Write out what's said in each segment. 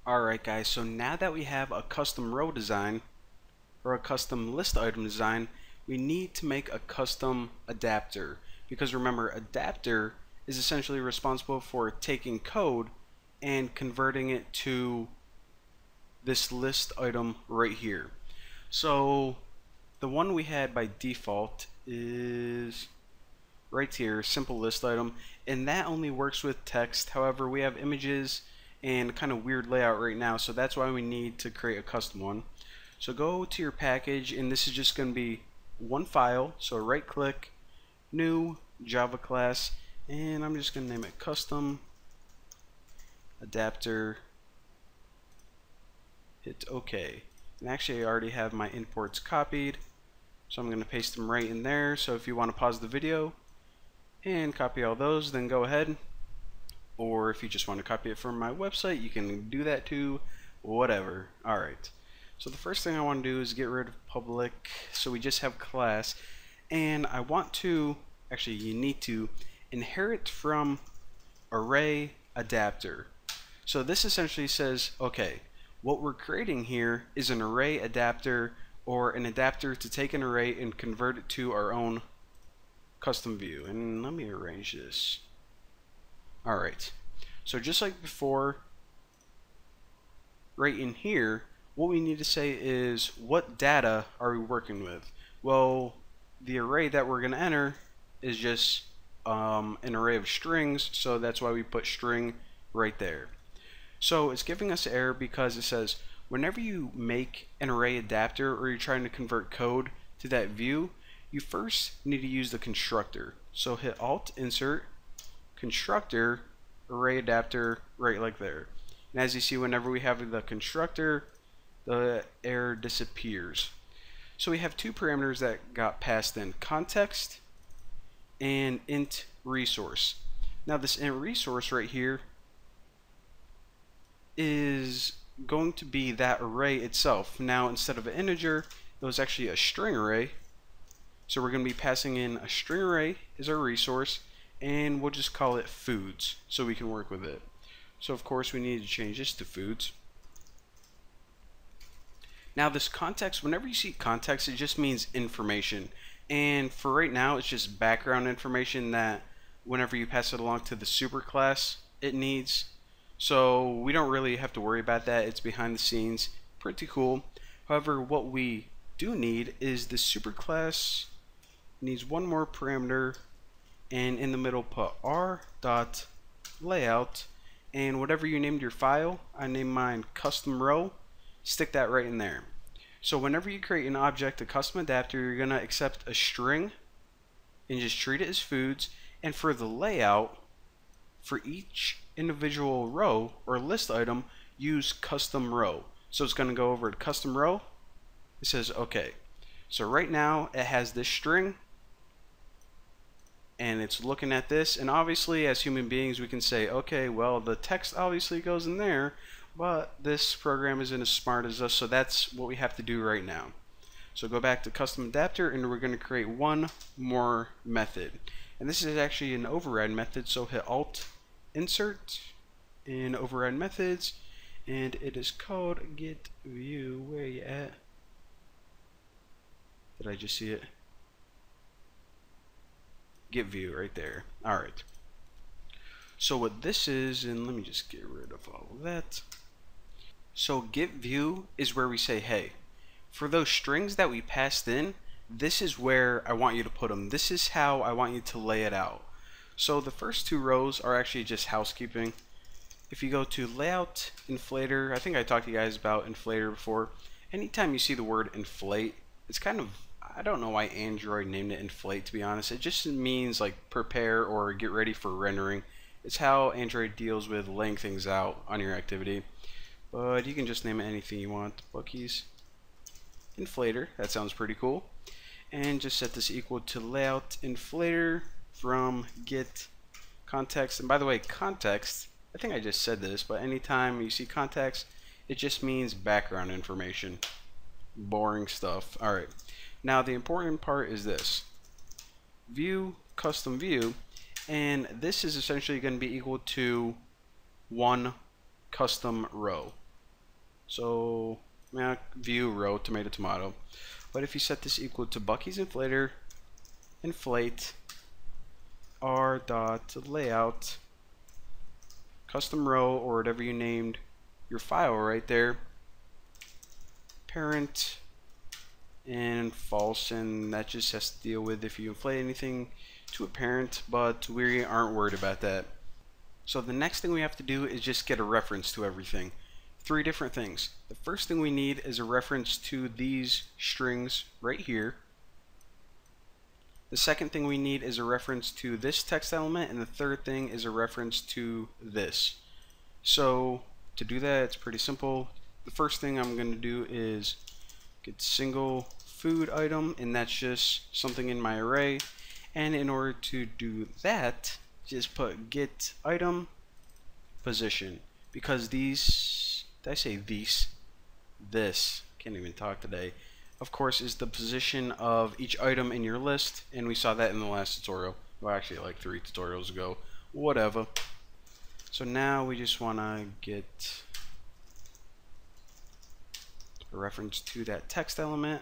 Alright guys, so now that we have a custom row design or a custom list item design, we need to make a custom adapter, because remember, adapter is essentially responsible for taking code and converting it to this list item right here. So the one we had by default is right here, simple list item, and that only works with text. However, we have images and kind of weird layout right now, so that's why we need to create a custom one. So go to your package, and this is just going to be one file. So right click, new Java class, and I'm just going to name it custom adapter. Hit OK. And actually I already have my imports copied, so I'm going to paste them right in there. So if you want to pause the video and copy all those, then go ahead. Or if you just want to copy it from my website, you can do that too, whatever. Alright, so the first thing I want to do is get rid of public, so we just have class, and I want to, actually you need to inherit from array adapter. So this essentially says, okay, what we're creating here is an array adapter, or an adapter to take an array and convert it to our own custom view. And let me arrange this. Alright, so just like before, right in here, what we need to say is what data are we working with? Well, the array that we're going to enter is just an array of strings, so that's why we put string right there. So it's giving us an error because it says whenever you make an array adapter or you're trying to convert code to that view, you first need to use the constructor. So hit Alt Insert constructor array adapter right like there, and as you see, whenever we have the constructor, the error disappears. So we have two parameters that got passed in, context and int resource. Now this int resource right here is going to be that array itself. Now instead of an integer, it was actually a string array, so we're going to be passing in a string array as our resource, and we'll just call it foods so we can work with it. So of course we need to change this to foods. Now this context, whenever you see context, it just means information, and for right now it's just background information that whenever you pass it along to the superclass it needs. So we don't really have to worry about that, it's behind the scenes, pretty cool. However, what we do need is the superclass needs one more parameter, and in the middle put r.layout, and whatever you named your file, I named mine custom row, stick that right in there. So whenever you create an object, a custom adapter, you're going to accept a string and just treat it as foods, and for the layout, for each individual row or list item, use custom row. So it's going to go over to custom row, it says okay. So right now it has this string, and it's looking at this, and obviously as human beings we can say, okay, well the text obviously goes in there, but this program isn't as smart as us, so that's what we have to do right now. So go back to custom adapter, and we're going to create one more method, and this is actually an override method. So hit Alt Insert in override methods, and it is called get view. Where you at? Did I just see it? Get view right there. Alright, so what this is, and let me just get rid of all of that. So get view is where we say, hey, for those strings that we passed in, this is where I want you to put them. This is how I want you to lay it out. So the first two rows are actually just housekeeping. If you go to layout inflator, I think I talked to you guys about inflator before. Anytime you see the word inflate, it's kind of, I don't know why Android named it inflate, to be honest. It just means like prepare or get ready for rendering. It's how Android deals with laying things out on your activity. But you can just name it anything you want. Bookies inflator, that sounds pretty cool. And just set this equal to layout inflator from get context. And by the way, context, I think I just said this, but anytime you see context, it just means background information. Boring stuff. Alright, now the important part is this. View custom view, and this is essentially going to be equal to one custom row. So yeah, view row tomato tomato. But if you set this equal to Bucky's inflator, inflate r dot layout custom row, or whatever you named your file right there, parent and false, and that just has to deal with if you inflate anything to a parent, but we aren't worried about that. So the next thing we have to do is just get a reference to everything. 3 different things. The first thing we need is a reference to these strings right here. The second thing we need is a reference to this text element, and the third thing is a reference to this. So to do that, it's pretty simple. The first thing I'm going to do is get single food item, and that's just something in my array. And in order to do that, just put get item position, because these, did I say these? This, can't even talk today, of course, is the position of each item in your list, and we saw that in the last tutorial. Well, actually like 3 tutorials ago, whatever. So now we just want to get a reference to that text element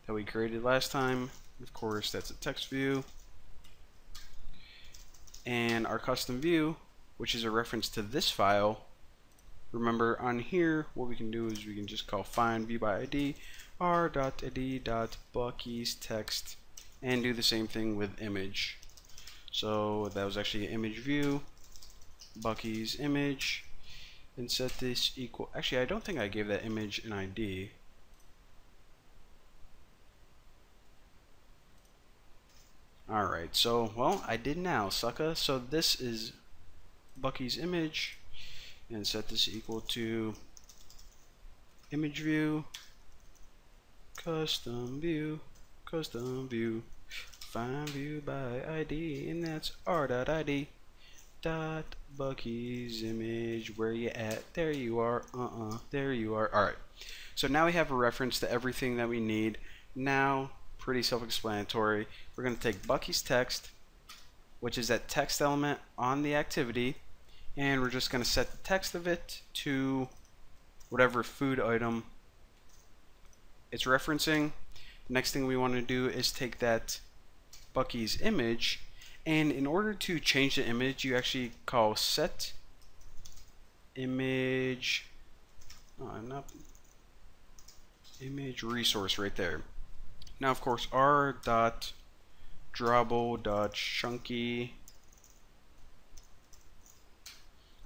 that we created last time. Of course, that's a text view. And our custom view, which is a reference to this file. Remember, on here, what we can do is we can just call find view by ID r.id.bucky's text, and do the same thing with image. So that was actually an image view, Bucky's image, and set this equal. Actually, I don't think I gave that image an ID. Alright, so, well, I did now, sucker. So this is Bucky's image, and set this equal to image view, custom view, find view by ID, and that's r.id dot Bucky's image. Where you at? There you are. There you are. Alright, so now we have a reference to everything that we need. Now, pretty self-explanatory. We're going to take Bucky's text, which is that text element on the activity, and we're just going to set the text of it to whatever food item it's referencing. Next thing we want to do is take that Bucky's image, and in order to change the image, you actually call set image, not image resource right there. Now, of course, r.drawable.chunky.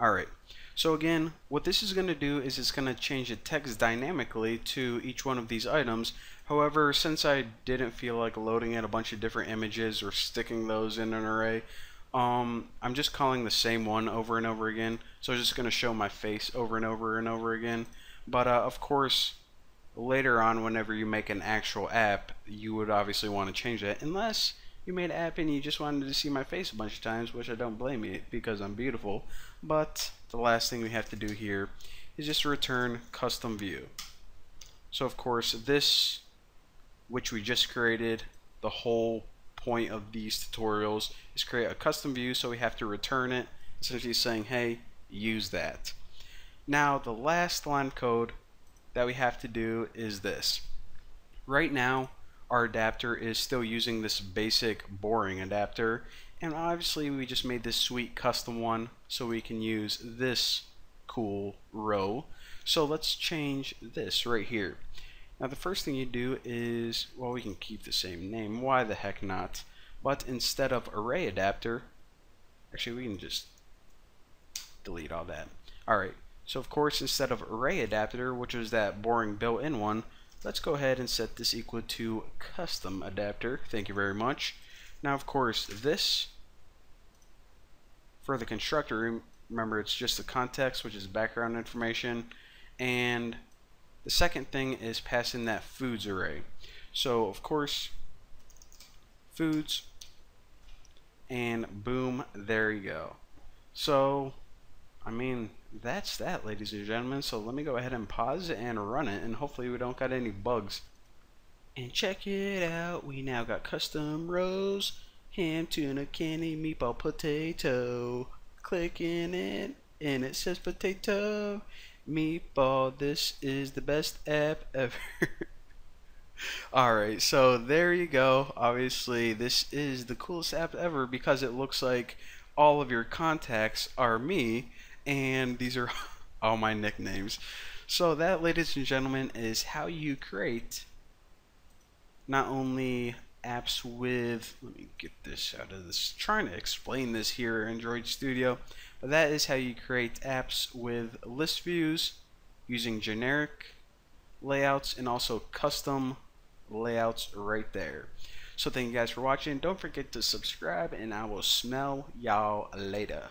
Alright, so again, what this is going to do is it's going to change the text dynamically to each one of these items. However, since I didn't feel like loading in a bunch of different images or sticking those in an array, I'm just calling the same one over and over again. So it's just going to show my face over and over and over again. But of course, later on, whenever you make an actual app, you would obviously want to change that, unless you made an app and you just wanted to see my face a bunch of times, which I don't blame you, because I'm beautiful. But the last thing we have to do here is just return custom view. So of course, this, which we just created, the whole point of these tutorials is create a custom view, so we have to return it, essentially saying, hey, use that. Now, the last line of code that we have to do is this. Right now, our adapter is still using this basic boring adapter, and obviously we just made this sweet custom one so we can use this cool row. So let's change this right here. Now the first thing you do is, well, we can keep the same name, why the heck not, but instead of array adapter, actually we can just delete all that. Alright, so of course, instead of array adapter, which is that boring built-in one, let's go ahead and set this equal to custom adapter. Thank you very much. Now of course, this for the constructor, remember it's just the context, which is background information, and the second thing is passing that foods array. So of course, foods, and boom, there you go. So I mean, that's that, ladies and gentlemen. So let me go ahead and pause and run it, and hopefully we don't got any bugs. And check it out, we now got custom rows, ham, tuna, candy, meatball, potato. Clicking it, and it says potato. Meatball, this is the best app ever. Alright, so there you go. Obviously, this is the coolest app ever because it looks like all of your contacts are me, and these are all my nicknames. So that, ladies and gentlemen, is how you create not only apps with, let me get this out of this, trying to explain this here in Android Studio, but that is how you create apps with list views using generic layouts and also custom layouts right there. So thank you guys for watching. Don't forget to subscribe, and I will smell y'all later.